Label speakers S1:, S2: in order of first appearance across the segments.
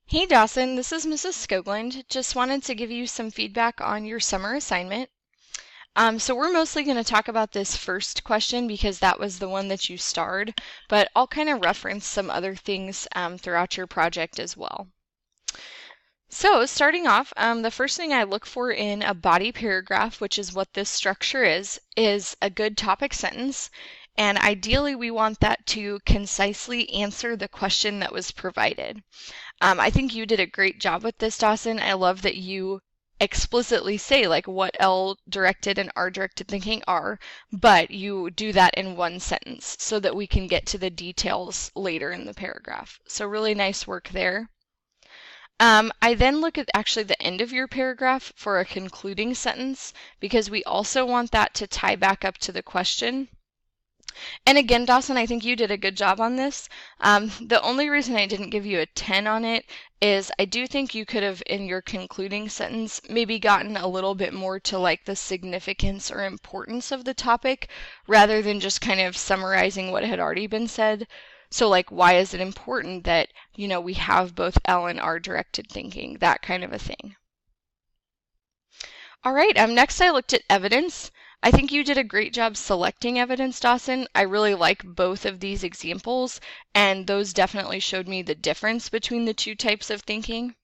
S1: Hey Dawson, this is Mrs. Skogland. Just wanted to give you some feedback on your summer assignment. So we're mostly going to talk about this first question because that was the one that you starred, but I'll kind of reference some other things throughout your project as well. So starting off, the first thing I look for in a body paragraph, which is what this structure is a good topic sentence. And ideally, we want that to concisely answer the question that was provided. I think you did a great job with this, Dawson. I love that you explicitly say like what L-directed and R-directed thinking are, but you do that in one sentence so that we can get to the details later in the paragraph. So really nice work there. I then look at actually the end of your paragraph for a concluding sentence because we also want that to tie back up to the question. And again, Dawson, I think you did a good job on this. The only reason I didn't give you a 10 on it is I do think you could have, in your concluding sentence, maybe gotten a little bit more to like the significance or importance of the topic rather than just kind of summarizing what had already been said. So like, why is it important that, we have both L and R directed thinking, that kind of a thing. All right, next I looked at evidence. I think you did a great job selecting evidence, Dawson. I really like both of these examples, and those definitely showed me the difference between the two types of thinking.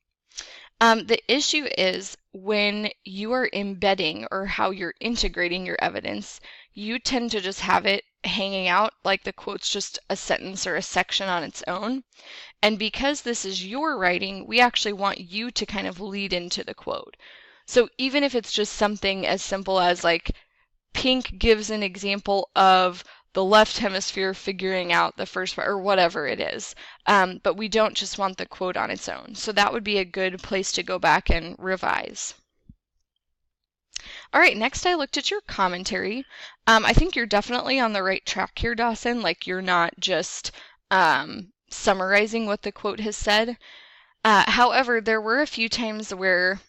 S1: The issue is when you are embedding or how you're integrating your evidence, you tend to just have it hanging out like the quote's just a sentence or a section on its own. And because this is your writing, we actually want you to kind of lead into the quote. So even if it's just something as simple as like, pink gives an example of the left hemisphere figuring out the first part, or whatever it is. But we don't just want the quote on its own. So that would be a good place to go back and revise. All right, next I looked at your commentary. I think you're definitely on the right track here, Dawson. Like you're not just summarizing what the quote has said. However, there were a few times where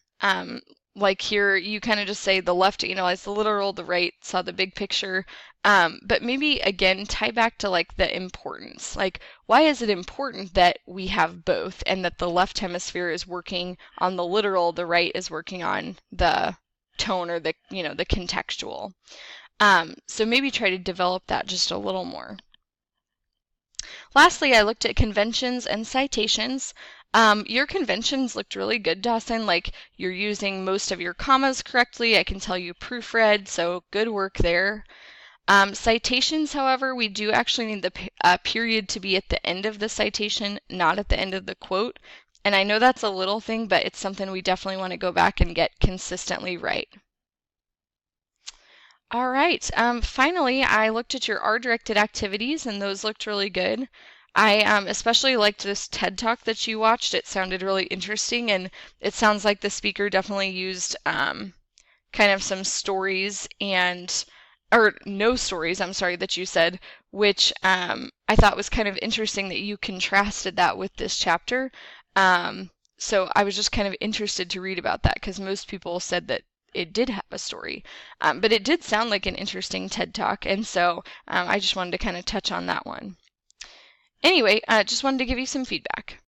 S1: like here, you kind of just say the left analyzed the literal, the right saw the big picture. But maybe, again, tie back to like the importance. Like, why is it important that we have both and that the left hemisphere is working on the literal, the right is working on the tone or the, the contextual. So maybe try to develop that just a little more. Lastly, I looked at conventions and citations. Your conventions looked really good, Dawson. Like you're using most of your commas correctly. I can tell you proofread, so good work there. Citations, however, we do actually need the period to be at the end of the citation, not at the end of the quote. And I know that's a little thing, but it's something we definitely want to go back and get consistently right. All right, finally, I looked at your R-directed activities, and those looked really good. I especially liked this TED Talk that you watched. It sounded really interesting, and it sounds like the speaker definitely used kind of some stories or no stories, I'm sorry, that you said, which I thought was kind of interesting that you contrasted that with this chapter. So I was just kind of interested to read about that because most people said that it did have a story, but it did sound like an interesting TED Talk, and so I just wanted to kind of touch on that one. Anyway, just wanted to give you some feedback.